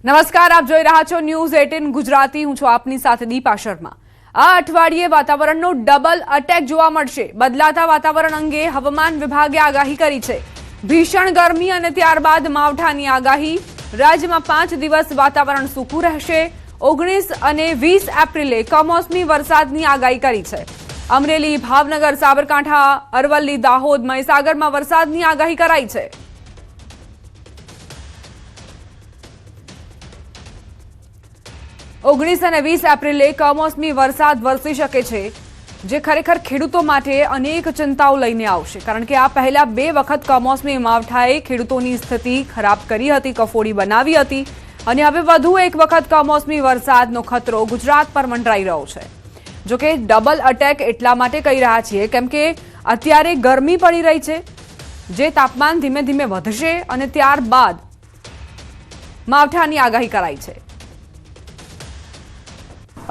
નમસ્કાર, આપ જોઈ રહ્યા છો ન્યૂઝ 18 ગુજરાતી. હું છું આપની સાથે દીપા શર્મા. આ અઠવાડિયે વાતાવરણનો ડબલ અટેક જોવા મળશે. બદલાતા વાતાવરણ અંગે હવામાન વિભાગે આગાહી કરી છે. ભીષણ ગરમી અને ત્યારબાદ માવઠાની આગાહી. રાજ્યમાં 5 દિવસ વાતાવરણ સૂકું રહેશે. 19 અને 20 એપ્રિલે કમોસમી વરસાદની આગાહી કરી છે. અમરેલી, ભાવનગર, સાબરકાંઠા, અરવલ્લી, દાહોદ, મહીસાગરમાં વરસાદની આગાહી કરાઈ છે. ઓગણીસ અને 20 એપ્રિલે કમોસમી વરસાદ વરસી શકે છે, જે ખરેખર ખેડૂતો માટે અનેક ચિંતાઓ લઈને આવશે. કારણ કે આ પહેલા 2 વખત કમોસમી માવઠાએ ખેડૂતોની સ્થિતિ ખરાબ કરી હતી, કફોડી બનાવી હતી, અને હવે વધુ એક વખત કમોસમી વરસાદનો ખતરો ગુજરાત પર મંડરાઈ રહ્યો છે. જોકે ડબલ અટેક એટલા માટે કહી રહ્યા છીએ કેમ કે અત્યારે ગરમી પડી રહી છે, જે તાપમાન ધીમે ધીમે વધશે અને ત્યારબાદ માવઠાની આગાહી કરાઈ છે.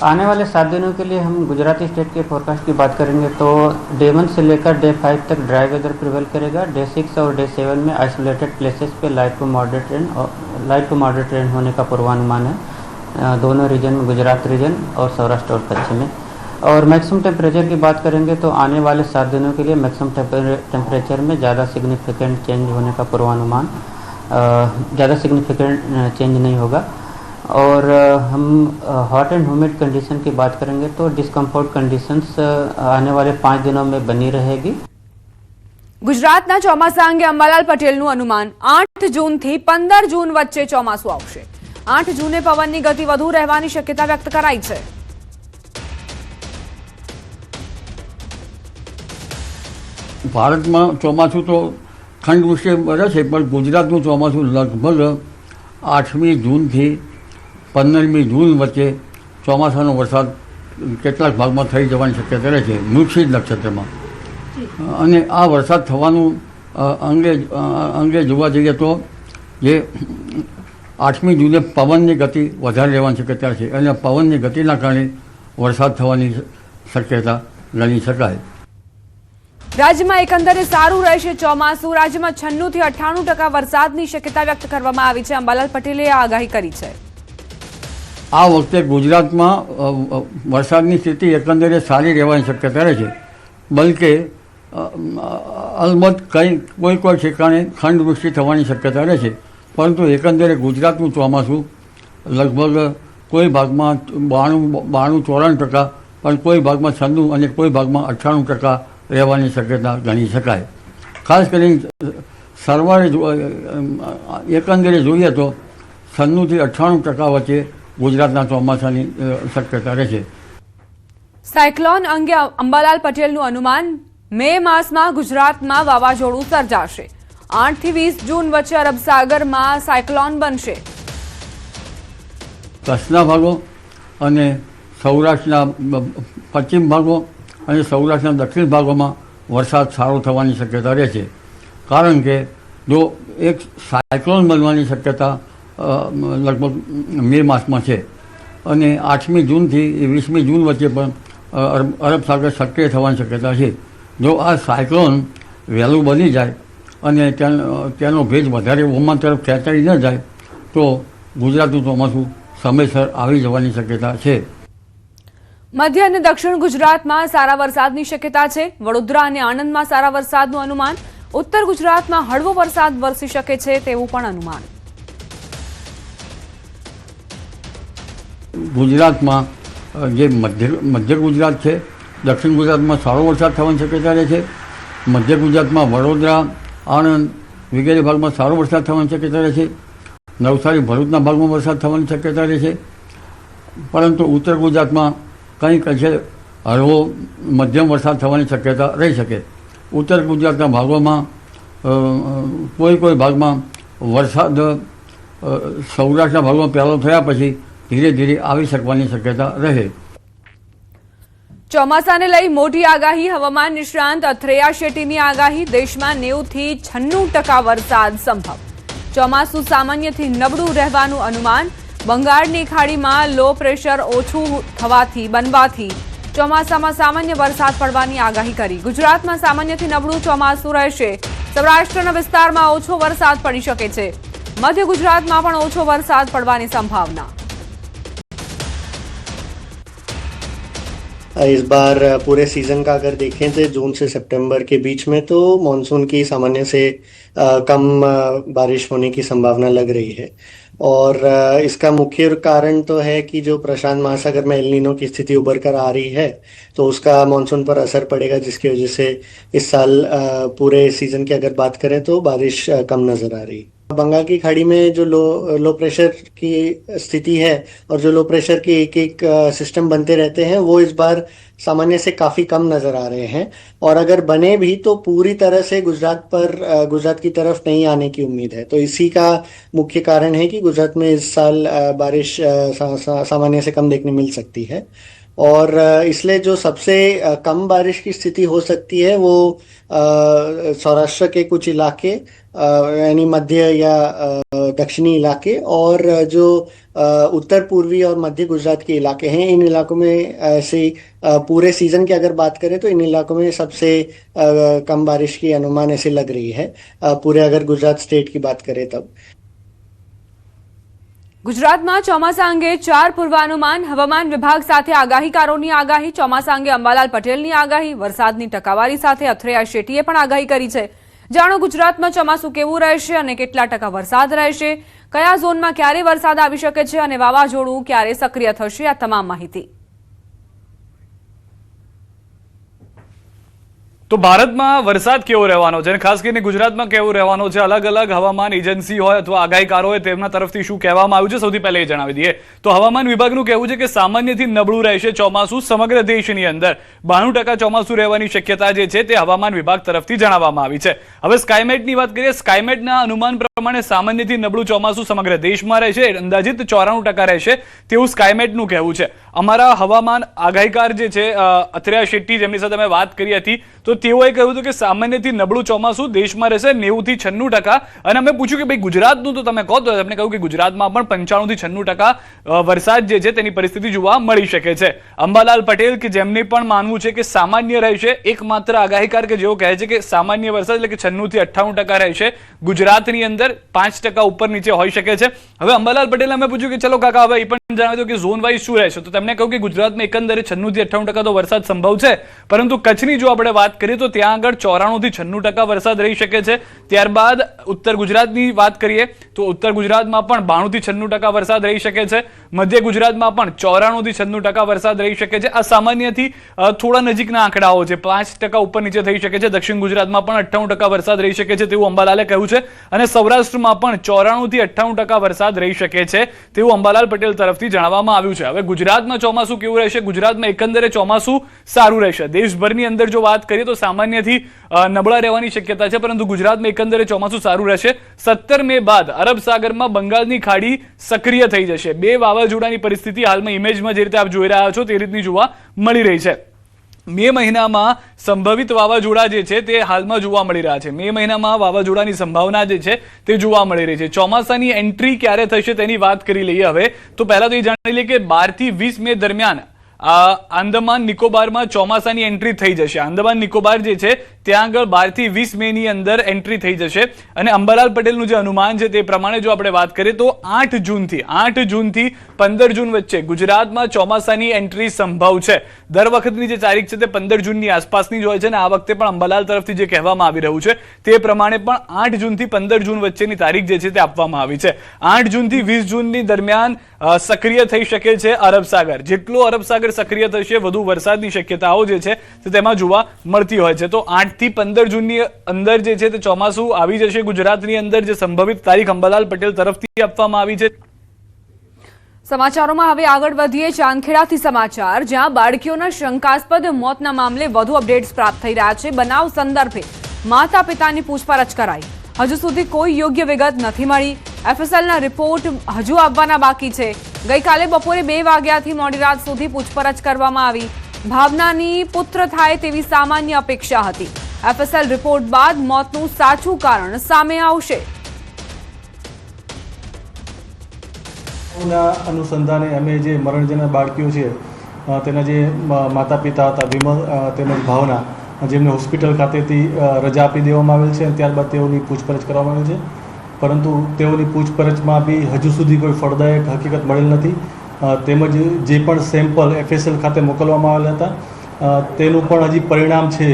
आने वाले 7 दिनों के लिए हम गुजराती स्टेट के फोरकास्ट की बात करेंगे तो डे 1 से लेकर डे 5 तक ड्राई वेदर प्रिवेल करेगा. डे 6 और डे 7 में आइसोलेटेड प्लेसेस पे लाइट टू मॉडरेट रेन होने का पूर्वानुमान है दोनों रीजन में, गुजरात रीजन और सौराष्ट्र और कच्छ में. और मैक्सिमम टेम्परेचर की बात करेंगे तो आने वाले 7 दिनों के लिए मैक्सिमम टेम्परेचर में ज़्यादा सिग्निफिकेंट चेंज होने का पूर्वानुमान, ज़्यादा सिग्निफिकेंट चेंज नहीं होगा. और हम हॉट एंड ह्यूमिड कंडीशन की बात करेंगे तो डिस्कम्फर्ट कंडीशंस आने वाले 5 दिनों में बनी रहेगी. ગુજરાતના ચોમાસા અંગે અંબાલાલ પટેલનું અનુમાન 8 જૂનથી 15 જૂન વચ્ચે ચોમાસું આવશે. 8 જૂને પવનની ગતિ વધુ રહેવાની શક્યતા વ્યક્ત કરાઈ છે. ભારતમાં ચોમાસું તો ખંડવૃષ્ટિ બને છે, પણ ગુજરાતનું ચોમાસું લગભગ 8મી જૂનથી 15મી જૂન વચ્ચે ચોમાસાનો વરસાદ કેટલાક ભાગમાં થઈ જવાની શક્યતા રહે છે, મૃગશીર નક્ષત્રમાં. અને આ વરસાદ થવાનું અંગે જોવા જઈએ તો જે 8મી જૂને પવનની ગતિ વધારે રહેવાની શક્યતા છે, અને પવનની ગતિના કારણે વરસાદ થવાની શક્યતા ગણી શકાય. રાજ્યમાં એકંદરે સારું રહેશે ચોમાસું. રાજ્યમાં 96 થી 98% વરસાદની શક્યતા વ્યક્ત કરવામાં આવી છે. અંબાલાલ પટેલે આ આગાહી કરી છે. આ વખતે ગુજરાતમાં વરસાદની સ્થિતિ એકંદરે સારી રહેવાની શક્યતા રહે છે. બલકે અલબત્ત કોઈ ઠેકાણે ખંડવૃષ્ટિ થવાની શક્યતા રહે છે, પરંતુ એકંદરે ગુજરાતનું ચોમાસું લગભગ કોઈ ભાગમાં 92-94%, પણ કોઈ ભાગમાં 96% અને કોઈ ભાગમાં 98% રહેવાની શક્યતા ગણી શકાય. ખાસ કરીને સરવાળે એકંદરે જોઈએ તો 96% થી 98% વચ્ચે ગુજરાતના ચોમાસાની શક્યતા રહે છે. સાયક્લોન અંગે અંબાલાલ પટેલનું અનુમાન મે માસમાં ગુજરાતમાં વાવાઝોડું સર્જાશે. 8 થી 20 જૂન વચ્ચે અરબ સાગરમાં સાયક્લોન બનશે. કચ્છના ભાગો અને સૌરાષ્ટ્રના પશ્ચિમ ભાગો અને સૌરાષ્ટ્રના દક્ષિણ ભાગોમાં વરસાદ સારો થવાની શક્યતા રહે છે. કારણ કે જો એક સાયક્લોન બનવાની શક્યતા લગભગ મે માસમાં છે, અને 8મી જૂનથી 20મી જૂન વચ્ચે પણ અરબ સાગર સક્રિય થવાની શક્યતા છે. જો આ સાયક્લોન વહેલું બની જાય અને તેનો ભેજ વધારે ઓમાન તરફ ખેંચાઈ ન જાય તો ગુજરાતનું ચોમાસું સમયસર આવી જવાની શક્યતા છે. મધ્ય અને દક્ષિણ ગુજરાતમાં સારા વરસાદની શક્યતા છે. વડોદરા અને આણંદમાં સારા વરસાદનું અનુમાન. ઉત્તર ગુજરાતમાં હળવો વરસાદ વરસી શકે છે તેવું પણ અનુમાન. ગુજરાતમાં જે મધ્ય ગુજરાત છે, દક્ષિણ ગુજરાતમાં સારો વરસાદ થવાની શક્યતા રહે છે. મધ્ય ગુજરાતમાં વડોદરા, આણંદ વગેરે ભાગમાં સારો વરસાદ થવાની શક્યતા રહે છે. નવસારી, ભરૂચના ભાગમાં વરસાદ થવાની શક્યતા રહે છે. પરંતુ ઉત્તર ગુજરાતમાં કંઈક અંશે હળવો મધ્યમ વરસાદ થવાની શક્યતા રહી શકે. ઉત્તર ગુજરાતના ભાગોમાં કોઈ ભાગમાં વરસાદ સૌરાષ્ટ્રના ભાગમાં પહેલો થયા પછી ધીરે ધીરે આવી શકવાની શક્યતા રહે. ચોમાસાને લઈ મોટી આગાહી. હવામાન નિષ્ણાંત અથ્રેયા શેટ્ટીની આગાહી. દેશમાં 90 થી 96% વરસાદ સંભવ. ચોમાસું સામાન્યથી નબળું રહેવાનું અનુમાન. બંગાળની ખાડીમાં લો પ્રેશર ઓછું બનવાથી ચોમાસામાં સામાન્ય વરસાદ પડવાની આગાહી કરી. ગુજરાતમાં સામાન્યથી નબળું ચોમાસું રહેશે. સૌરાષ્ટ્રના વિસ્તારમાં ઓછો વરસાદ પડી શકે છે. મધ્ય ગુજરાતમાં પણ ઓછો વરસાદ પડવાની સંભાવના। इस बार पूरे सीज़न का अगर देखें तो जून से सितंबर के बीच में तो मानसून की सामान्य से कम बारिश होने की संभावना लग रही है और इसका मुख्य कारण तो है कि जो प्रशांत महासागर में एल नीनो की स्थिति उभर कर आ रही है तो उसका मानसून पर असर पड़ेगा, जिसकी वजह से इस साल पूरे सीज़न की अगर बात करें तो बारिश कम नज़र आ रही है। बंगाल की खाड़ी में जो लो प्रेशर की स्थिति है और जो लो प्रेशर के एक सिस्टम बनते रहते हैं वो इस बार सामान्य से काफ़ी कम नज़र आ रहे हैं और अगर बने भी तो पूरी तरह से गुजरात की तरफ नहीं आने की उम्मीद है। तो इसी का मुख्य कारण है कि गुजरात में इस साल बारिश सामान्य से कम देखने मिल सकती है और इसलिए जो सबसे कम बारिश की स्थिति हो सकती है वो सौराष्ट्र के कुछ इलाके यानी मध्य या दक्षिणी इलाके और जो उत्तर पूर्वी और मध्य गुजरात के इलाके हैं, इन इलाकों में ऐसे पूरे सीज़न की अगर बात करें तो इन इलाकों में सबसे कम बारिश की अनुमान ऐसे लग रही है पूरे अगर गुजरात स्टेट की बात करें तब। ગુજરાતમાં ચોમાસા અંગે 4 પૂર્વાનુમાન, હવામાન વિભાગ સાથે આગાહીકારોની આગાહી, ચોમાસા અંગે અંબાલાલ પટેલની આગાહી, વરસાદની ટકાવારી સાથે અથરેયા શેટ્ટીએ પણ આગાહી કરી છે। જાણો ગુજરાતમાં ચોમાસું કેવું રહેશે અને કેટલા ટકા વરસાદ રહેશે, કયા ઝોનમાં ક્યારે વરસાદ આવી શકે છે અને વાવાઝોડું ક્યારે સક્રિય થશે, આ તમામ માહિતી। તો ભારતમાં વરસાદ કેવો રહેવાનો છે અને ખાસ કરીને ગુજરાતમાં કેવો રહેવાનો છે, અલગ અલગ હવામાન એજન્સી હોય અથવા આગાહીકારો હોય તેમના તરફથી શું કહેવામાં આવ્યું છે, સૌથી પહેલા એ જણાવી દઈએ તો હવામાન વિભાગનું કહેવું છે કે સામાન્યથી નબળું રહેશે ચોમાસું સમગ્ર દેશની અંદર। 92% ચોમાસું રહેવાની શક્યતા જે છે તે હવામાન વિભાગ તરફથી જણાવવામાં આવી છે। હવે સ્કાયમેટની વાત કરીએ, સ્કાયમેટના અનુમાન પ્રમાણે સામાન્યથી નબળું ચોમાસું સમગ્ર દેશમાં રહેશે, અંદાજિત 94% રહેશે તેવું સ્કાયમેટનું કહેવું છે। અમારા હવામાન આગાહીકાર જે છે અથરેયા શેટ્ટી, જેમની સાથે અમે વાત કરી હતી, તો તેઓએ કહ્યું હતું કે સામાન્યથી નબળું ચોમાસું દેશમાં રહેશે 90 થી 96%। અને અમે પૂછ્યું કે ભાઈ ગુજરાતનું તો તમે કહો, તો તેમણે કહ્યું કે ગુજરાતમાં પણ 95 થી 96% વરસાદ જે છે તેની પરિસ્થિતિ જોવા મળી શકે છે। અંબાલાલ પટેલ કે જેમને પણ માનવું છે કે સામાન્ય રહેશે, એકમાત્ર આગાહીકાર કે જેઓ કહે છે કે સામાન્ય વરસાદ એટલે કે 96 થી 98% રહેશે, ગુજરાતની અંદર 5% ઉપર નીચે હોઈ શકે છે। હવે અંબાલાલ પટેલે અમે પૂછ્યું કે ચલો કાકા હવે એ પણ જણાવી દો કે ઝોન વાઇઝ શું રહેશે, તો તેમણે કહ્યું કે ગુજરાતમાં એકંદરે 96 થી 98% તો વરસાદ સંભવ છે, પરંતુ કચ્છની જો આપણે વાત કરીએ તો ત્યાં આગળ 94 થી 96% વરસાદ રહી શકે છે। ત્યારબાદ ઉત્તર ગુજરાતની વાત કરીએ તો ઉત્તર ગુજરાતમાં પણ 92 થી 96% વરસાદ રહી શકે છે, મધ્ય ગુજરાતમાં પણ 94 થી 96% વરસાદ રહી શકે છે। આ સામાન્યથી થોડા નજીકના આંકડાઓ છે, 5% ઉપર નીચે થઈ શકે છે। દક્ષિણ ગુજરાતમાં પણ 98% વરસાદ રહી શકે છે તેવું અંબાલાલે કહ્યું છે અને સૌરાષ્ટ્રમાં પણ 94 થી 98% વરસાદ રહી શકે છે તેવું અંબાલાલ પટેલ તરફથી જણાવવામાં આવ્યું છે। હવે ગુજરાતમાં ચોમાસું કેવું રહેશે, ગુજરાતમાં એકંદરે ચોમાસું સારું રહેશે। દેશભરની અંદર જો વાત કરીએ તો સામાન્યથી નબળા રહેવાની શક્યતા છે, પરંતુ ગુજરાતમાં એકંદરે ચોમાસું સારું રહેશે। 17 મે બાદ અરબ સાગરમાં બંગાળની ખાડી સક્રિય થઈ જશે। 2 વાવાઝોડાની પરિસ્થિતિ હાલમાં ઇમેજમાં જે રીતે આપ જોઈ રહ્યા છો તે રીતની જોવા મળી રહી છે। મે મહિનામાં સંભવિત વાવાઝોડા જે છે તે હાલમાં જોવા મળી રહ્યા છે। મે મહિનામાં વાવાઝોડાની સંભાવના જે છે તે જોવા મળી રહી છે। ચોમાસાની એન્ટ્રી ક્યારે થશે તેની વાત કરી લઈએ। હવે તો પહેલા તો એ જાણી લઈએ કે 12 થી 20 મે દરમિયાન આંદામાન નિકોબારમાં ચોમાસાની એન્ટ્રી થઈ જશે। આંદામાન નિકોબાર જે છે ત્યાં આગળ 12 થી 20 મેની અંદર એન્ટ્રી થઈ જશે અને અંબાલાલ પટેલનું જે અનુમાન છે તે પ્રમાણે જો આપણે વાત કરીએ તો 8 જૂનથી 15 જૂન વચ્ચે ગુજરાતમાં ચોમાસાની એન્ટ્રી સંભવ છે। દર વખતની જે તારીખ છે તે 15 જૂનની આસપાસની જ હોય છે અને આ વખતે પણ અંબાલાલ તરફથી જે કહેવામાં આવી રહ્યું છે તે પ્રમાણે પણ 8 જૂનથી 15 જૂન વચ્ચેની તારીખ જે છે તે આપવામાં આવી છે। 8 જૂનથી 20 જૂનની દરમિયાન સક્રિય થઈ શકે છે અરબ સાગર। જેટલો અરબ સાગર સક્રિય થશે વધુ વરસાદની શક્યતાઓ જે છે તે તેમાં જોવા મળતી હોય છે। તો 8 થી 15 જૂનની અંદર જે છે તે ચોમાસું આવી જશે ગુજરાતની અંદર, જે સંભવિત તારીખ અંબાલાલ પટેલ તરફથી આપવામાં આવી છે। સમાચારોમાં હવે આગળ વધીએ ચાંદખેડાથી સમાચાર, જ્યાં બાળકીઓના શંકાસ્પદ મોતના મામલે વધુ અપડેટ્સ પ્રાપ્ત થઈ રહ્યા છે। બનાવ સંદર્ભે માતા પિતાની પૂછપરછ કરાઈ, હજુ સુધી કોઈ યોગ્ય વિગત નથી મળી। એફએસએલના રિપોર્ટ હજુ આવવાના બાકી છે। ગઈકાલે બપોરે 2 વાગ્યાથી મોડી રાત સુધી પૂછપરછ કરવામાં આવી। ભાવનાની પુત્ર થાય તેવી સામાન્ય અપેક્ષા હતી। એફએસએલ રિપોર્ટ બાદ મોતનું સાચું કારણ સામે આવશે। અનુસંધાને અમે જે મરણજના બાળકીઓ છે તેના જે માતા પિતા હતા વિમલ તેમજ ભાવના, જેમને હોસ્પિટલ ખાતેથી રજા આપી દેવામાં આવેલ છે, ત્યારબાદ તેઓની પૂછપરછ કરવામાં આવેલ છે। પરંતુ તેઓની પૂછપરછમાં બી હજુ સુધી કોઈ ફળદાયક હકીકત મળેલ નથી. તેમજ જે પણ સેમ્પલ FSL ખાતે મોકલવામાં આવેલા હતા તેનું પણ હજી પરિણામ છે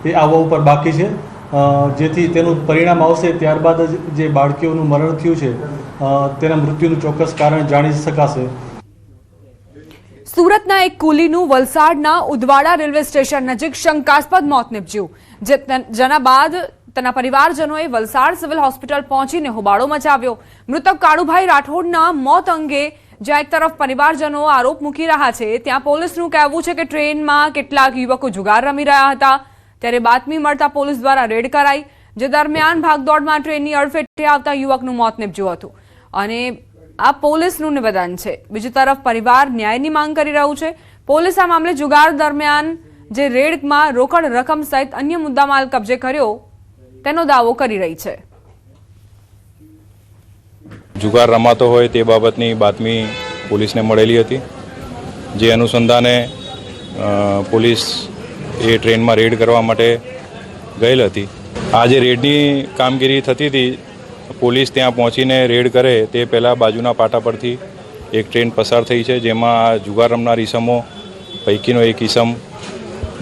એ આવવા ઉપર બાકી છે, જેથી તેનું પરિણામ આવશે ત્યારબાદ જ જે બાળકીઓનું મરણ થયું છે તેના મૃત્યુનું ચોક્કસ કારણ જાણી શકાશે. સુરતના એક કુલીનું વલસાડના ઉદવાડા રેલવે સ્ટેશન નજીક શંકાસ્પદ મોત નીપજ્યું, જેના બાદ તેના પરિવારજનોએ વલસાડ સિવિલ હોસ્પિટલ પહોંચીને હોબાળો મચાવ્યો. મૃતક કાળુભાઈ રાઠોડના મોત અંગે જ્યાં એક તરફ પરિવારજનો આરોપ મૂકી રહ્યા છે, ત્યાં પોલીસનું કહેવું છે કે ટ્રેનમાં કેટલાક યુવકો જુગાર રમી રહ્યા હતા, ત્યારે બાતમી મળતા પોલીસ દ્વારા રેડ કરાઈ, જે દરમિયાન ભાગદોડમાં ટ્રેનની અડફેટે આવતા યુવકનું મોત નીપજ્યું હતું અને આ પોલીસનું નિવેદન છે. બીજી તરફ પરિવાર ન્યાયની માંગ કરી રહ્યું છે. પોલીસ આ મામલે જુગાર દરમિયાન જે રેડમાં રોકડ રકમ સહિત અન્ય મુદ્દામાલ કબજે કર્યો તેનો દાવો કરી રહી છે. જુગાર રમાતો હોય તે બાબતની બાતમી પોલીસને મળેલી હતી, જે અનુસંધાને પોલીસ એ ટ્રેનમાં રેડ કરવા માટે ગયેલ હતી. આ જે રેડની કામગીરી થતી હતી, પોલીસ ત્યાં પહોંચીને રેડ કરે તે પહેલાં બાજુના પાટા પરથી એક ટ્રેન પસાર થઈ છે, જેમાં જુગાર રમનાર ઈસમો પૈકીનો એક ઈસમ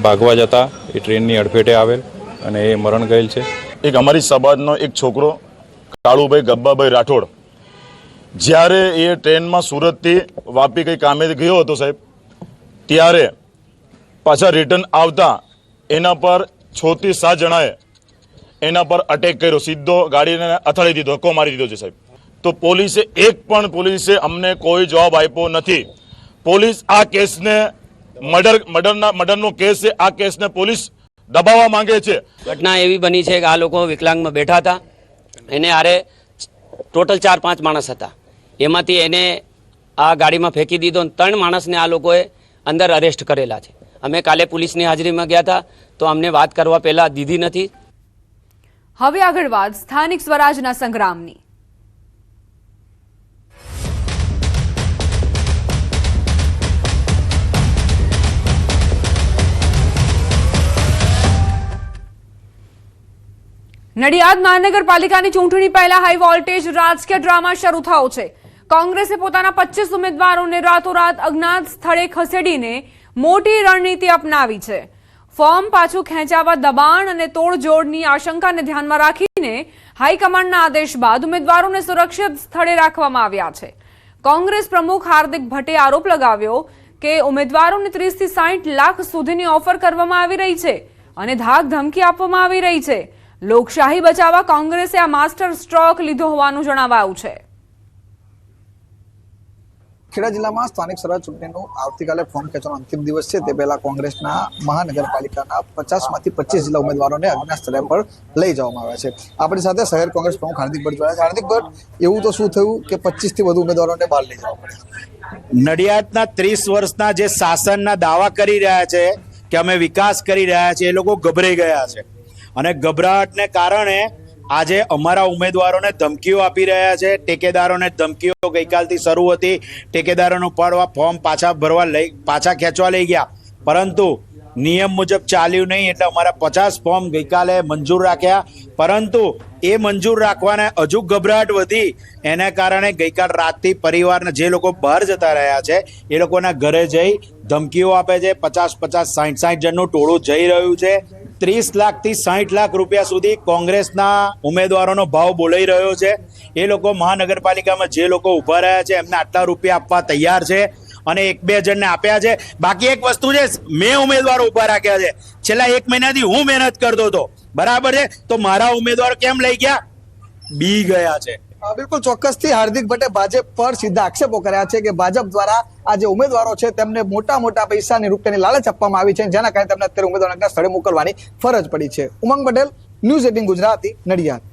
ભાગવા જતા એ ટ્રેનની અડફેટે આવેલ અને એ મરણ ગયેલ છે. એક અમારી સમાજનો એક છોકરો કાળુભાઈ ગબ્બાભાઈ રાઠોડ જ્યારે એ ટ્રેનમાં સુરતથી વાપી કંઈ કામે ગયો હતો સાહેબ, ત્યારે પાછા રિટર્ન આવતા એના પર 6 થી 7 જણાએ એના પર અટેક કર્યો, સીધો ગાડીને અથડાઈ દીધો, ધક્કો મારી દીધો છે સાહેબ. તો પોલીસે અમને કોઈ જવાબ આપ્યો નથી. પોલીસ આ કેસને મર્ડરનો કેસ છે, આ કેસને પોલીસ દબાવવા માંગે છે. ઘટના એવી બની છે કે આ લોકો વિકલાંગમાં બેઠા હતા, એને આરે ટોટલ 4-5 માણસ હતા, એમાંથી એને આ ગાડીમાં ફેંકી દીધો. 3 માણસને આ લોકોએ અંદર અરેસ્ટ કરેલા છે. અમે કાલે પોલીસની હાજરીમાં ગયા હતા તો અમને વાત કરવા પહેલાં દીધી નથી. હવે આગળ વાત સ્થાનિક સ્વરાજના સંગ્રામની. નડિયાદ મહાનગરપાલિકાની ચૂંટણી પહેલા હાઈ વોલ્ટેજ રાજકીય ડ્રામા શરૂ થયો છે. કોંગ્રેસે પોતાના 25 ઉમેદવારોને રાતોરાત અજ્ઞાત સ્થળે ખસેડીને મોટી રણનીતિ અપનાવી છે. ફોર્મ પાછું ખેંચાવા દબાણ અને તોડજોડની આશંકાને ધ્યાનમાં રાખીને હાઈકમાન્ડના આદેશ બાદ ઉમેદવારોને સુરક્ષિત સ્થળે રાખવામાં આવ્યા છે. કોંગ્રેસ પ્રમુખ હાર્દિક ભટ્ટે આરોપ લગાવ્યો કે ઉમેદવારોને 30 થી 60 લાખ સુધીની ઓફર કરવામાં આવી રહી છે અને ધાક ધમકી આપવામાં આવી રહી છે. લોકશાહી બચાવવા કોંગ્રેસે આ માસ્ટર સ્ટ્રોક લીધો હોવાનું જણાવાયું છે. ખેડા જિલ્લામાં સ્થાનિક સ્વરાજ ચૂંટણીનું આવતીકાલે ફોર્મ ખેંચવાનો અંતિમ દિવસ છે. તે પહેલા કોંગ્રેસના મહાનગરપાલિકાના 50માંથી 25 જિલ્લા ઉમેદવારોને અજ્ઞાત સ્થળે પર લઈ જવામાં આવ્યા છે. આપણી સાથે શહેર કોંગ્રેસ પ્રમુખ હાર્દિક ભટ્ટ જોડાયા છે. હાર્દિક ભટ્ટ, એવું તો શું થયું કે 25 થી વધુ ઉમેદવારોને બહાર લઈ જવા પડ્યા? નડિયાદના 30 વર્ષના જે શાસનના દાવા કરી રહ્યા છે કે અમે વિકાસ કરી રહ્યા છીએ, એ લોકો ગભરાઈ ગયા છે અને ગભરાટને કારણે આજે અમારા ઉમેદવારોને ધમકીઓ આપી રહ્યા છે. ટેકેદારોને ધમકીઓ ગઈકાલથી શરૂ હતી. ટેકેદારોનું ફોર્મ પાછા ખેંચવા લઈ ગયા, પરંતુ નિયમ મુજબ ચાલ્યું નહીં, એટલે અમારા 50 ફોર્મ ગઈકાલે મંજૂર રાખ્યા. પરંતુ એ મંજૂર રાખવાને હજુ ગભરાટ વધી, એને કારણે ગઈકાલ રાતથી પરિવારને જે લોકો બહાર જતા રહ્યા છે એ લોકોના ઘરે જઈ ધમકીઓ આપે છે. 50-50, 60-60 જણનું ટોળું જઈ રહ્યું છે. 30 લાખથી 60 લાખ રૂપિયા સુધી કોંગ્રેસના ઉમેદવારોનો ભાવ બોલાઈ રહ્યો છે. એ લોકો મહાનગરપાલિકામાં જે લોકો ઊભા રહ્યા છે એમને આટલા રૂપિયા આપવા તૈયાર છે અને 1-2 જણને આપ્યા છે. બાકી એક વસ્તુ છે, મેં ઉમેદવારો ઊભા રાખ્યા છે. છેલ્લા 1 મહિનાથી હું મહેનત કરતો હતો, બરાબર છે, તો મારા ઉમેદવારો કેમ લઈ ગયા? બી ગયા છે. બિલકુલ ચોક્કસથી હાર્દિક ભટ્ટે ભાજપ પર સીધા આક્ષેપો કર્યા છે કે ભાજપ દ્વારા આ જે ઉમેદવારો છે તેમને મોટા પૈસાની રૂપિયાની લાલચ આપવામાં આવી છે, જેના કારણે તેમને અત્યારે ઉમેદવારોના સ્થળે મોકલવાની ફરજ પડી છે. ઉમંગ પટેલ, ન્યૂઝ 18 ગુજરાતી, નડિયાદ.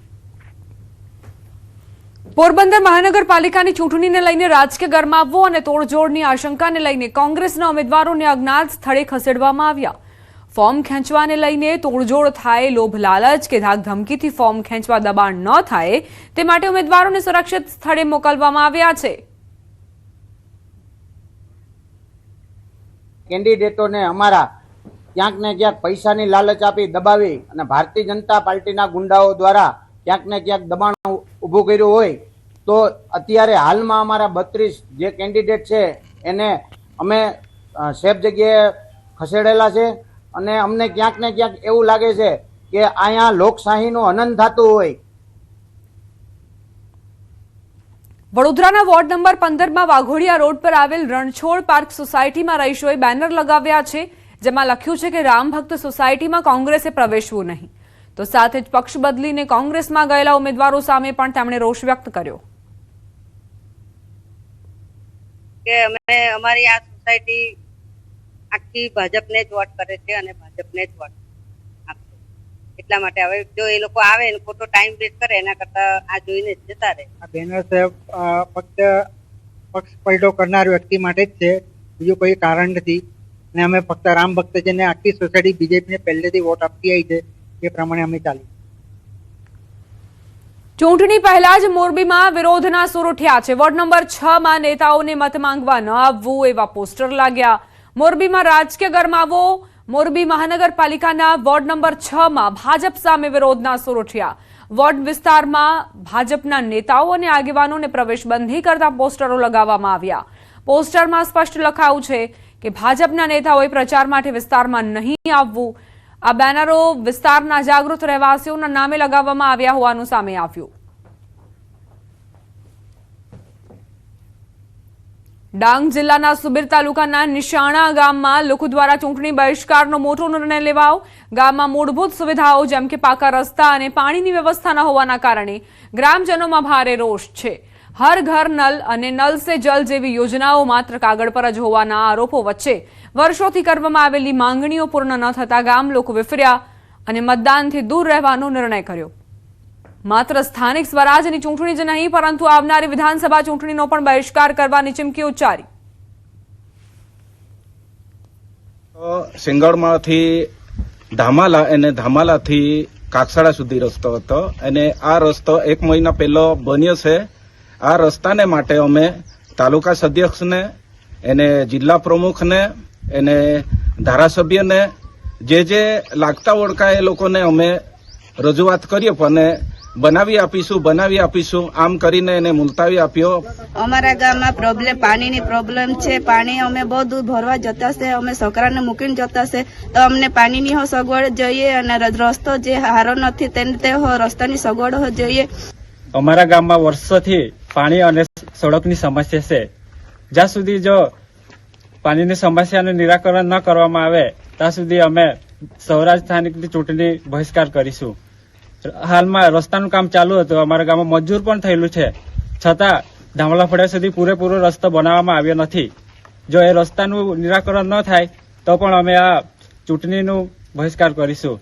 પોરબંદર મહાનગરપાલિકાની ચૂંટણીને લઈને રાજકીય ગરમાવો અને તોડજોડની આશંકાને લઈને કોંગ્રેસના ઉમેદવારોને અજ્ઞાત સ્થળે ખસેડવામાં આવ્યા. ફોર્મ ખેંચવાને લઈને તોડજોડ થાય, લોભ લાલચ કે ધાક ધમકીથી ફોર્મ ખેંચવા દબાણ ન થાય તે માટે ઉમેદવારોને સુરક્ષિત સ્થળે મોકલવામાં આવ્યા છે. કેન્ડિડેટોને અમારા ક્યાંક ને ક્યાંક પૈસાની લાલચ આપી દબાવી અને ભારતીય જનતા પાર્ટીના ગુંડાઓ દ્વારા ક્યાંક ને ક્યાંક દબાણ ઊભું કર્યું હોય તો અત્યારે હાલમાં અમારા 32 જે કેન્ડિડેટ છે એને અમે સેફ જગ્યાએ ખસેડેલા છે અને અમને ક્યાંક ને ક્યાંક એવું લાગે છે કે અહીંયા લોકશાહીનું હનન થતું હોય. વડોદરાના વોર્ડ નંબર 15માં વાઘોડિયા રોડ પર આવેલ રણછોડ પાર્ક સોસાયટીમાં રહીશોએ બેનર લગાવ્યા છે, જેમાં લખ્યું છે કે રામ ભક્ત સોસાયટીમાં કોંગ્રેસે પ્રવેશવું નહીં. તો સાથે જ પક્ષ બદલીને કોંગ્રેસમાં ગયેલા ઉમેદવારો સામે પણ તેમણે રોષ વ્યક્ત કર્યો. કે અમે અમારી આ સોસાયટી આખી ભાજપને જ વોટ કરે છે અને ભાજપને જ વોટ આપશે. એટલા માટે હવે જો એ લોકો આવે ને ખોટો ટાઈમ વેસ્ટ કરે એના કરતા આ જોઈને જ જતા રહે. આ બેનર ફક્ત પક્ષ પલટો કરનાર વ્યક્તિ માટે જ છે, બીજું કોઈ કારણ નથી. અને અમે ફક્ત રામ ભક્ત જેને આખી સોસાયટી બીજેપીને પહેલેથી વોટ આપતી આવી છે એ પ્રમાણે અમે ચાલી. ચૂંટણી પહેલા જ મોરબીમાં વિરોધના સૂર ઉઠ્યા છે. વોર્ડ નંબર 6માં નેતાઓને મત માંગવા ન આવવું એવા પોસ્ટર લાગ્યા. મોરબીમાં રાજકીય ગરમાવો. મોરબી મહાનગરપાલિકાના વોર્ડ નંબર 6માં ભાજપ સામે વિરોધના સૂર ઉઠ્યા. વોર્ડ વિસ્તારમાં ભાજપના નેતાઓ અને આગેવાનોને પ્રવેશબંધી કરતા પોસ્ટરો લગાવવામાં આવ્યા. પોસ્ટરમાં સ્પષ્ટ લખાયું છે કે ભાજપના નેતાઓએ પ્રચાર માટે વિસ્તારમાં નહીં આવવું. આ બેનરો વિસ્તારના જાગૃત રહેવાસીઓના નામે લગાવવામાં આવ્યા હોવાનું સામે આવ્યું. ડાંગ જિલ્લાના સુબીર તાલુકાના નિશાણા ગામમાં લોકો દ્વારા ચૂંટણી બહિષ્કારનો મોટો નિર્ણય લેવાયો. ગામમાં મૂળભૂત સુવિધાઓ જેમ કે પાકા રસ્તા અને પાણીની વ્યવસ્થા ન હોવાના કારણે ગ્રામજનોમાં ભારે રોષ છે. હર ઘર નલ અને નલ સે જલ જેવી યોજનાઓ માત્ર કાગળ પર જ હોવાના આરોપો વચ્ચે વર્ષોથી કરવામાં આવેલી માંગણીઓ પૂર્ણ ન થતા ગામ લોકો વિફર્યા અને મતદાનથી દૂર રહેવાનો નિર્ણય કર્યો. માત્ર સ્થાનિક સ્વરાજની ચૂંટણી જ નહીં પરંતુ આવનારી વિધાનસભા ચૂંટણીનો પણ બહિષ્કાર કરવાની ચીમકી ઉચ્ચારી. સિંગડમાંથી ધામાલા અને ધામાલાથી કાકસાડા સુધી રસ્તો હતો અને આ રસ્તો 1 મહિના પહેલો બન્યો છે. આ રસ્તાને માટે અમે તાલુકા અધ્યક્ષને એને જિલ્લા પ્રમુખને એને ધારાસભ્યને જે લાગતા ઓળખા એ લોકોને અમે રજૂઆત કરી પણ બનાવી આપીશું આમ કરીને એને મુલતાવી આપ્યો. અમારા ગામમાં પાણીની પ્રોબ્લેમ છે. પાણી અમે બહુ દૂર ભરવા જતા છે, અમે છોકરાને મૂકીને જતા છે તો અમને પાણીની સગવડ જોઈએ અને રસ્તો જે સારો નથી તે રસ્તાની સગવડ જોઈએ. અમારા ગામમાં વર્ષોથી પાણી અને સડકની સમસ્યા છે. જ્યાં સુધી જો પાણીની સમસ્યાનું નિરાકરણ ન કરવામાં આવે ત્યાં સુધી અમે સૌરાષ્ટ્ર સ્થાનિકની ચૂંટણી બહિષ્કાર કરીશું. હાલમાં રસ્તાનું કામ ચાલુ હતું, અમારા ગામમાં મંજૂર પણ થયેલું છે, છતાં ધામલા ફળિયા સુધી પૂરેપૂરો રસ્તો બનાવવામાં આવ્યો નથી. જો એ રસ્તાનું નિરાકરણ ન થાય તો પણ અમે આ ચૂંટણીનું બહિષ્કાર કરીશું.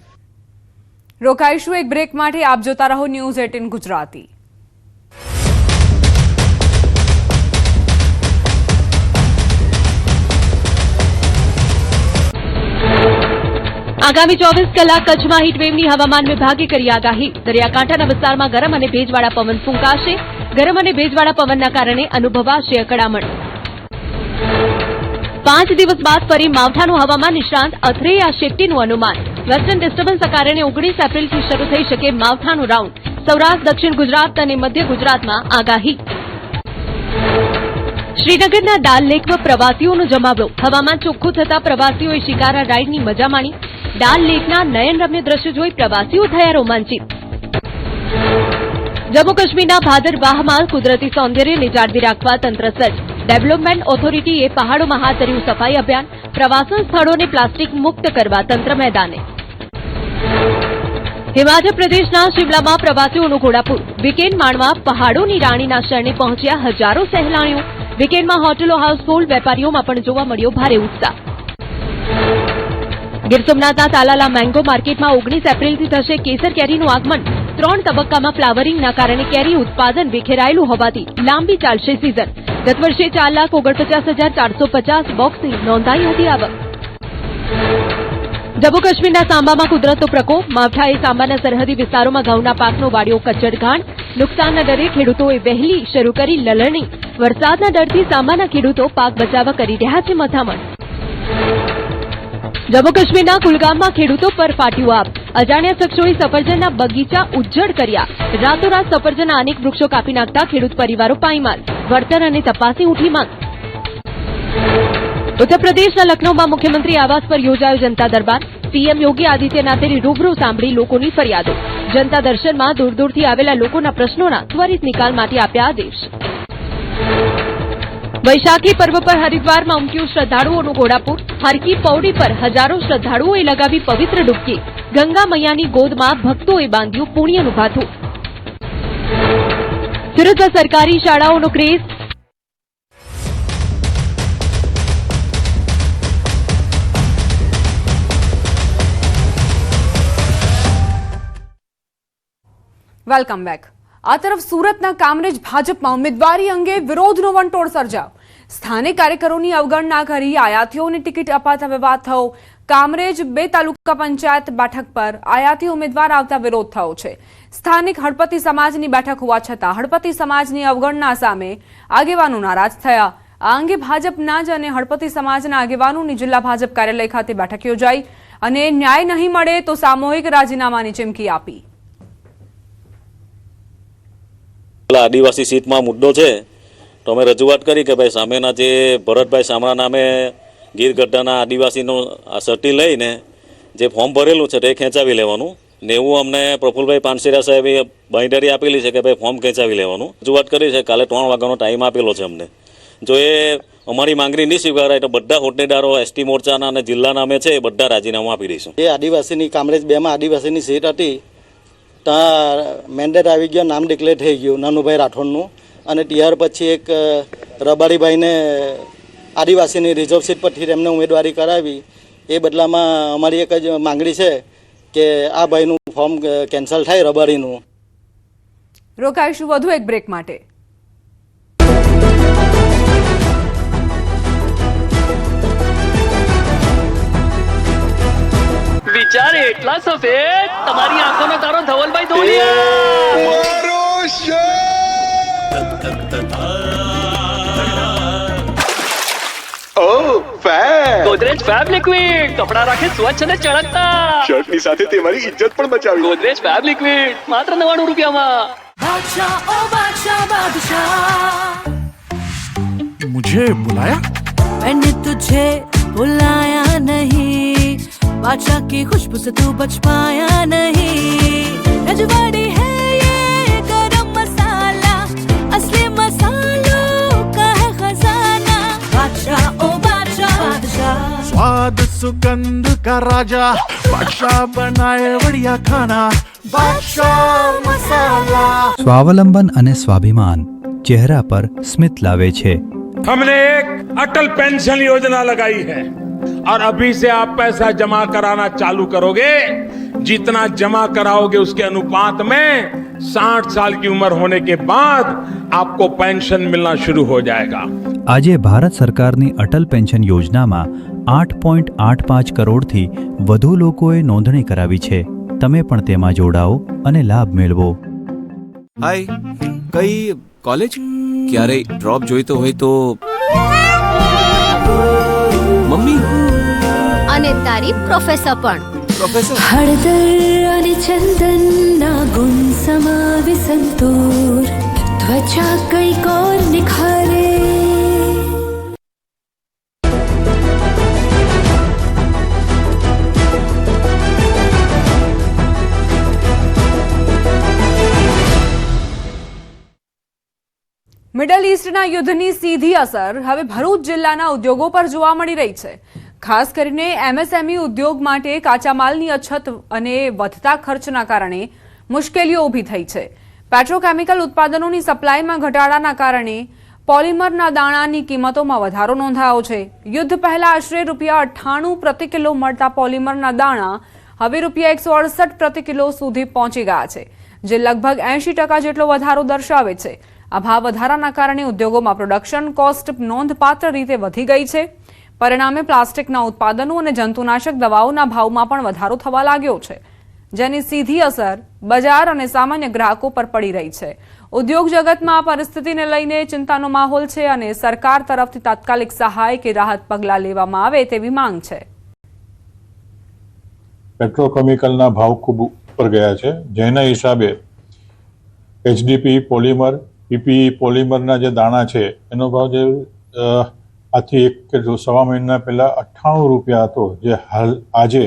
રોકાઈશું એક બ્રેક માટે. આપ જોતા રહો ન્યૂઝ 18 ગુજરાતી. આગામી 24 કલાક કચ્છમાં હીટવેવની હવામાન વિભાગે કરી આગાહી. દરિયાકાંઠાના વિસ્તારમાં ગરમ અને ભેજવાળા પવન ફૂંકાશે. ગરમ અને ભેજવાળા પવનના કારણે અનુભવાશે અકળામણ. 5 દિવસ બાદ ફરી માવઠાનું હવામાન નિષ્ણાંત અથરેયા શેટ્ટીનું અનુમાન. વેસ્ટર્ન ડિસ્ટર્બન્સના કારણે 19 એપ્રિલથી શરૂ થઈ શકે માવઠાનું રાઉન્ડ. સૌરાષ્ટ્ર, દક્ષિણ ગુજરાત અને મધ્ય ગુજરાતમાં આગાહી. શ્રીનગરના દાલ લેકમાં પ્રવાસીઓનો જમાવડો. હવામાન ચોખ્ખું થતા પ્રવાસીઓએ શિકારા રાઇડની મજા માણી. દાલ લેકના નયનરમ્ય દ્રશ્યો જોઈ પ્રવાસીઓ થયા રોમાંચિત. જમ્મુ કાશ્મીરના ભાદરવાહમાં કુદરતી સૌંદર્યને જાળવી રાખવા તંત્ર સજ્જ. ડેવલપમેન્ટ ઓથોરિટીએ પહાડોમાં હાથ ધર્યું સફાઈ અભિયાન. પ્રવાસન સ્થળોને પ્લાસ્ટિક મુક્ત કરવા તંત્ર મેદાને. હિમાચલ પ્રદેશના શિમલામાં પ્રવાસીઓનું ઘોડાપૂર. વીકેન્ડ માણવા પહાડોની રાણીના શરણે પહોંચ્યા હજારો સહેલાણીઓ. વીકેન્ડમાં હોટલો હાઉસફુલ. વેપારીઓમાં પણ જોવા મળ્યો ભારે ઉત્સાહ. ગીર સોમનાથના તાલાલા મેંગો માર્કેટમાં 19 એપ્રિલથી થશે કેસર કેરીનું આગમન. 3 તબક્કામાં ફ્લાવરિંગના કારણે કેરી ઉત્પાદન વિખેરાયેલું હોવાથી લાંબી ચાલશે સિઝન. ગત વર્ષે 4,49,450 બોક્સની નોંધાઈ હતી આવક. જમ્મુ કાશ્મીરના સાંબામાં કુદરતનો પ્રકોપ. માવઠાએ સાંબાના સરહદી વિસ્તારોમાં ઘઉંના પાકનો વાળ્યો કચ્ચરઘાણ. નુકસાનના ડરે ખેડૂતોએ વહેલી શરૂ કરી લલણી. વરસાદના ડરથી સાંબાના ખેડૂતો પાક બચાવવા કરી રહ્યા છે મથામણ. જમ્મુ કાશ્મીરના કુલગામમાં ખેડૂતો પર ફાટ્યું આપ. અજાણ્યા શખ્સોએ સફરજનના બગીચા ઉજ્જડ કર્યા. રાતોરાત સફરજનના અનેક વૃક્ષો કાપી નાખતા ખેડૂત પરિવારો પાયમાલ. વળતર અને તપાસની ઉઠી માંગ. ઉત્તર પ્રદેશના લખનૌમાં મુખ્યમંત્રી આવાસ પર યોજાયો જનતા દરબાર. સીએમ યોગી આદિત્યનાથે રૂબરૂ સાંભળી લોકોની ફરિયાદો. જનતા દર્શનમાં દૂર દૂરથી આવેલા લોકોના પ્રશ્નોના ત્વરિત નિકાલ માટે આપ્યા આદેશ. વૈશાખી પર્વ પર હરિદ્વારમાં ઉમટ્યું શ્રદ્ધાળુઓનું ઘોડાપુર. હરકી પૌડી પર હજારો શ્રદ્ધાળુઓએ લગાવી પવિત્ર ડૂબકી. ગંગા મૈયાની ગોદમાં ભક્તોએ બાંધ્યું પુણ્યનું ભાથું. સુરતમાં સરકારી શાળાઓનો ક્રેઝ. Welcome back. આ તરફ સુરતના કામરેજ ભાજપમાં ઉમેદવારી અંગે વિરોધનો વંટોળ સર્જાયો. સ્થાનિક કાર્યકરોની અવગણના કરી આયાતીઓને ટિકિટ અપાતા વિવાદ થયો. કામરેજ 2 તાલુકા પંચાયત બેઠક પર આયાતી ઉમેદવાર આવતા વિરોધ થયો છે. સ્થાનિક હળપતિ સમાજની બેઠક હોવા છતાં હળપતિ સમાજની અવગણના સામે આગેવાનો નારાજ થયા. આ અંગે ભાજપના જ અને હળપતિ સમાજના આગેવાનોની જિલ્લા ભાજપ કાર્યાલય ખાતે બેઠક યોજાઈ અને ન્યાય નહીં મળે તો સામૂહિક રાજીનામાની ચીમકી આપી. આદિવાસી સીટમાં મુદ્દો છે તો અમે રજૂઆત કરી કે ભાઈ સામેના જે ભરતભાઈ સામરા નામે ગીર ગઢડાના આદિવાસીનું સર્ટી લઈને જે ફોર્મ ભરેલું છે તે ખેંચાવી લેવાનું ને એવું અમને પ્રફુલભાઈ પાનસેરા સાહેબે બાંયધરી આપેલી છે કે ભાઈ ફોર્મ ખેંચાવી લેવાનું રજૂઆત કરી છે. કાલે 3 વાગ્યાનો ટાઈમ આપેલો છે અમને. જો એ અમારી માંગણી નહીં સ્વીકારાય તો બધા હોદ્દેદારો એસટી મોરચાના અને જિલ્લાના અમે છે એ બધા રાજીનામું આપી દઈશું. એ આદિવાસીની કામરેજ 2માં આદિવાસીની સીટ હતી ત્યાં મેન્ડેટ આવી ગયો, નામ ડિક્લેર થઈ ગયું નાનુભાઈ રાઠોડનું અને ત્યાર પછી એક રબારીભાઈને આદિવાસીની રિઝર્વ સીટ પરથી એમને ઉમેદવારી કરાવી. એ બદલામાં અમારી એક જ માંગણી છે કે આ ભાઈનું ફોર્મ કેન્સલ થાય રબારીનું. રોકાઈશું વધુ એક બ્રેક માટે. વિચાર એટલા સફેદ તમારી આંખોનો તારો ધવલભાઈ ધોળિયા ગોદરેજ ફેબ લિક્વિડ કપડા રાખે સ્વચ્છ અને ચળકતા. શર્ટની સાથે તમારી ઇજ્જત પણ બચાવી. ગોદરેજ ફેબ લિક્વિડ માત્ર 99 રૂપિયામાં. मुझे बुलाया मैंने तुझे बुलाया नहीं, बादशाह की खुशबू से तू बच पाया नहीं. रजवाड़ी है ये गरम मसाला, असली मसालों का है खजाना. बादशाह ओ बादशाह बादशाह, स्वाद सुगंध का राजा, बादशाह बनाए बढ़िया खाना. बादशाह मसाला. स्वावलंबन અને સ્વાભિમાન ચહેરા પર સ્મિત લાવે છે. हमने एक अटल पेंशन योजना लगाई है और अभी से आप पैसा जमा कराना चालू करोगे, जितना जमा कराओगे उसके अनुपात में 60 साल की उम्र होने के बाद आपको पेंशन मिलना शुरू हो जाएगा. આજે ભારત સરકારની અટલ પેન્શન યોજનામાં 8.85 કરોડથી વધુ લોકોએ નોંધણી કરાવી છે. તમે પણ તેમાં જોડાઓ અને લાભ મેળવો. હાય, કઈ કોલેજ? ક્યારેય ડ્રોપ જોઈતો હોય તો મમ્મી અને તારી પ્રોફેસર પણ. પ્રોફેસર હળદર અને ચંદનના ગુણ સમાવે સંતૂર, ત્વચા કઈક ઓર નિખારે. મિડલ ઈસ્ટના યુદ્ધની સીધી અસર હવે ભરૂચ જિલ્લાના ઉદ્યોગો પર જોવા મળી રહી છે. ખાસ કરીને એમએસએમઈ ઉદ્યોગ માટે કાચા માલની અછત અને વધતા ખર્ચના કારણે મુશ્કેલીઓ ઊભી થઈ છે. પેટ્રોકેમિકલ ઉત્પાદનોની સપ્લાયમાં ઘટાડાના કારણે પોલિમરના દાણાની કિંમતોમાં વધારો નોંધાયો છે. યુદ્ધ પહેલા આશરે ₹98 પ્રતિ કિલો મળતા પોલિમરના દાણા હવે ₹168 પ્રતિ કિલો સુધી પહોંચી ગયા છે, જે લગભગ 80% જેટલો વધારો દર્શાવે છે. આ ભાવ વધારાના કારણે ઉદ્યોગોમાં પ્રોડક્શન કોસ્ટ નોંધપાત્ર રીતે વધી ગઈ છે. પરિણામે પ્લાસ્ટિકના ઉત્પાદનો અને જંતુનાશક દવાઓના ભાવમાં પણ વધારો થવા લાગ્યો છે, જેની સીધી અસર બજાર અને સામાન્ય ગ્રાહકો પર પડી રહી છે. ઉદ્યોગ જગતમાં આ પરિસ્થિતિને લઈને ચિંતાનો માહોલ છે અને સરકાર તરફથી તાત્કાલિક સહાય કે રાહત પગલાં લેવામાં આવે તેવી માંગ છે. પેટ્રોકેમિકલના ભાવ ખૂબ ઉપર ગયા છે, જેના હિસાબે HDPE પોલિમર, PPE પોલિમરના જે દાણા છે એનો ભાવ જે આથી 1 કે 1.5 મહિના પહેલાં 98 રૂપિયા હતો, જે હાલ આજે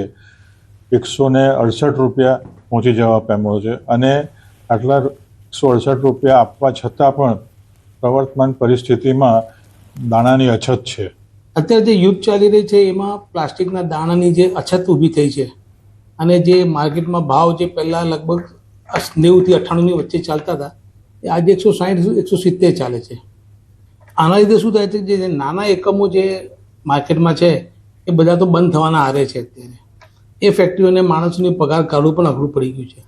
168 રૂપિયા પહોંચી જવા પામ્યો છે. અને આટલા 168 રૂપિયા આપવા છતાં પણ પ્રવર્તમાન પરિસ્થિતિમાં દાણાની અછત છે. અત્યારે જે યુદ્ધ ચાલી રહી છે એમાં પ્લાસ્ટિકના દાણાની જે અછત ઊભી થઈ છે અને જે માર્કેટમાં ભાવ જે પહેલાં લગભગ 90 થી 98ની વચ્ચે ચાલતા હતા એ આજે 160-170 ચાલે છે. આના લીધે શું થાય છે, જે નાના એકમો જે માર્કેટમાં છે એ બધા તો બંધ થવાના આરે છે. અત્યારે એ ફેક્ટરીઓને માણસોની પગાર કાઢવું પણ અઘરું પડી ગયું છે.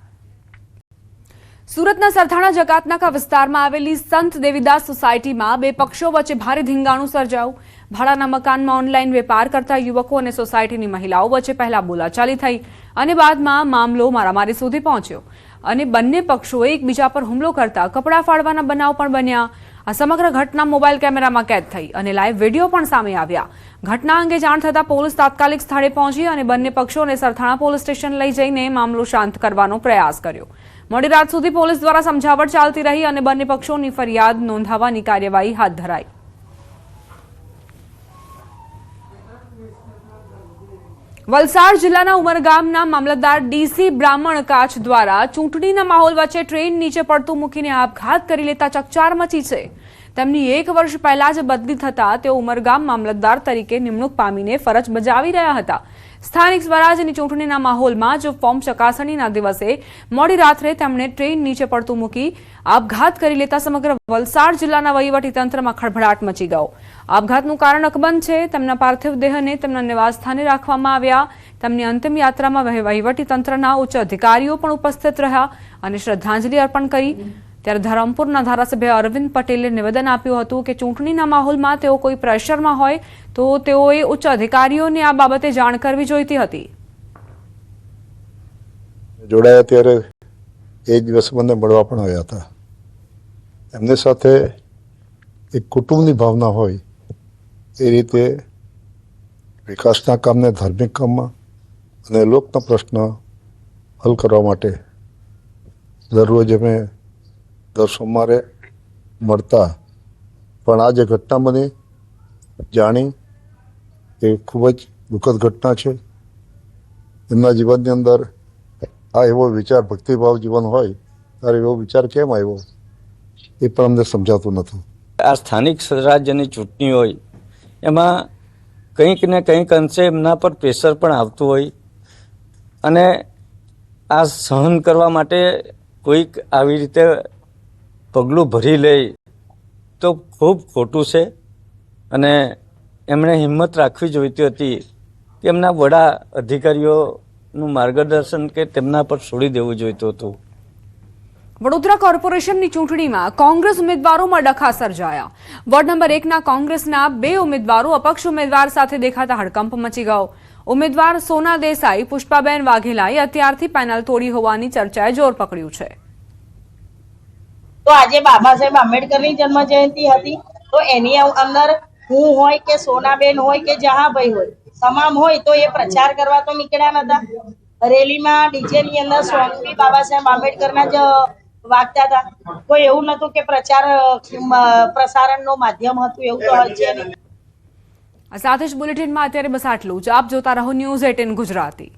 સુરતના સરથાણા જકાતનાકા વિસ્તારમાં આવેલી સંત દેવીદાસ સોસાયટીમાં બે પક્ષો વચ્ચે ભારે ધીંગાણું સર્જાયું. ભાડાના મકાનમાં ઓનલાઈન વેપાર કરતા યુવકો અને સોસાયટીની મહિલાઓ વચ્ચે પહેલા બોલાચાલી થઈ અને બાદમાં મામલો મારામારી સુધી પહોંચ્યો અને બંને પક્ષોએ એકબીજા પર હુમલો કરતા કપડાં ફાડવાના બનાવ પણ બન્યા. આ સમગ્ર ઘટના મોબાઈલ કેમેરામાં કેદ થઈ અને લાઈવ વિડીયો પણ સામે આવ્યા. ઘટના અંગે જાણ થતાં પોલીસ તાત્કાલિક સ્થળે પહોંચી અને બંને પક્ષોને સરથાણા પોલીસ સ્ટેશન લઈ જઈને મામલો શાંત કરવાનો પ્રયાસ કર્યો. મોડી રાત સુધી પોલીસ દ્વારા સમજાવટ ચાલતી રહી અને બંને પક્ષોની ફરિયાદ નોંધાવવાની કાર્યવાહી હાથ ધરાઈ. વલસાડ જિલ્લાના ઉમરગામના મામલતદાર DC બ્રાહ્મણ કાછ દ્વારા ચૂંટણીના માહોલ વચ્ચે ટ્રેન નીચે પડતું મૂકીને આપઘાત કરી લેતા ચકચાર મચી છે. તેમની 1 વર્ષ પહેલા જ બદલી થતા તેઓ ઉમરગામ મામલતદાર તરીકે નિમણૂક પામીને ફરજ બજાવી રહ્યા હતા. સ્થાનિક સ્વરાજની ચૂંટણીના માહોલમાં જ ફોર્મ ચકાસણીના દિવસે મોડી રાત્રે તેમણે ટ્રેન નીચે પડતું મૂકી આપઘાત કરી લેતા સમગ્ર વલસાડ જિલ્લાના વહીવટીતંત્રમાં ખળભળાટ મચી ગયો. આપઘાતનું કારણ અકબંધ છે. તેમના પાર્થિવ દેહને તેમના નિવાસસ્થાને રાખવામાં આવ્યા. તેમની અંતિમ યાત્રામાં વહીવટીતંત્રના ઉચ્ચ અધિકારીઓ પણ ઉપસ્થિત રહ્યા અને શ્રદ્ધાંજલિ અર્પણ કરી. ત્યારે ધરમપુરના ધારાસભ્ય અરવિંદ પટેલે નિવેદન આપ્યું હતું કે ચૂંટણીના માહોલમાં તેઓ કોઈ પ્રેશરમાં હોય તો તેઓએ ઉચ્ચ અધિકારીઓને આ બાબતે જાણ કરવી જોઈતી હતી. જોડાયા ત્યારે એ જ દિવસે મને મળવા પણ આવ્યા હતા. એમની સાથે એક કુટુંબની ભાવના હોય એ રીતે વિકાસના કામને ધાર્મિક કામમાં અને લોકના પ્રશ્ન હલ કરવા માટે દરરોજ અમે દર સોમવારે મળતા. પણ આ જે ઘટના બની જાણી એ ખૂબ જ દુઃખદ ઘટના છે. એમના જીવનની અંદર આ એવો વિચાર, ભક્તિભાવ જીવન હોય ત્યારે એવો વિચાર કેમ આવ્યો એ પણ અમને સમજાતું નથી. આ સ્થાનિક સ્વરાજ્યની ચૂંટણી હોય એમાં કંઈક ને કંઈક અંશે એમના પર પ્રેશર પણ આવતું હોય અને આ સહન કરવા માટે કોઈક આવી રીતે પગલું ભરી લે તો ખૂબ ખોટું છે. અને એમણે હિંમત રાખવી જોઈતી હતી કે એમના વડા અધિકારીઓનું માર્ગદર્શન કે તેમના પર છોડી દેવું જોઈતું હતું. વડોદરા કોર્પોરેશનની ચૂંટણીમાં કોંગ્રેસ ઉમેદવારોમાં ડખા સર્જાયા. વોર્ડ નંબર 1ના કોંગ્રેસના 2 ઉમેદવારો અપક્ષ ઉમેદવાર સાથે દેખાતા હડકંપ મચી ગયો. ઉમેદવાર સોના દેસાઈ, પુષ્પાબેન વાઘેલાએ અત્યારથી પેનલ તોડી હોવાની ચર્ચાએ જોર પકડ્યું છે. તો આજે બાબા સાહેબ આંબેડકરની જન્મ જયંતિ હતી તો એની અંદર હું હોય કે સોનાબેન હોય કે જહાભાઈ હોય, તમામ હોય તો એ પ્રચાર કરવા તો નીકળ્યા નતા. રેલીમાં ડીજે ની અંદર સોંગ બી બાબા સાહેબ આંબેડકરના જ વાગતા હતા. કોઈ એવું નતું કે પ્રસારણનું માધ્યમ હતું, એવું તો હોય છે નહીં. સાથે જ બુલેટિનમાં અત્યારે બસ આટલું જ. આપ જોતા રહો News 18 ગુજરાતી.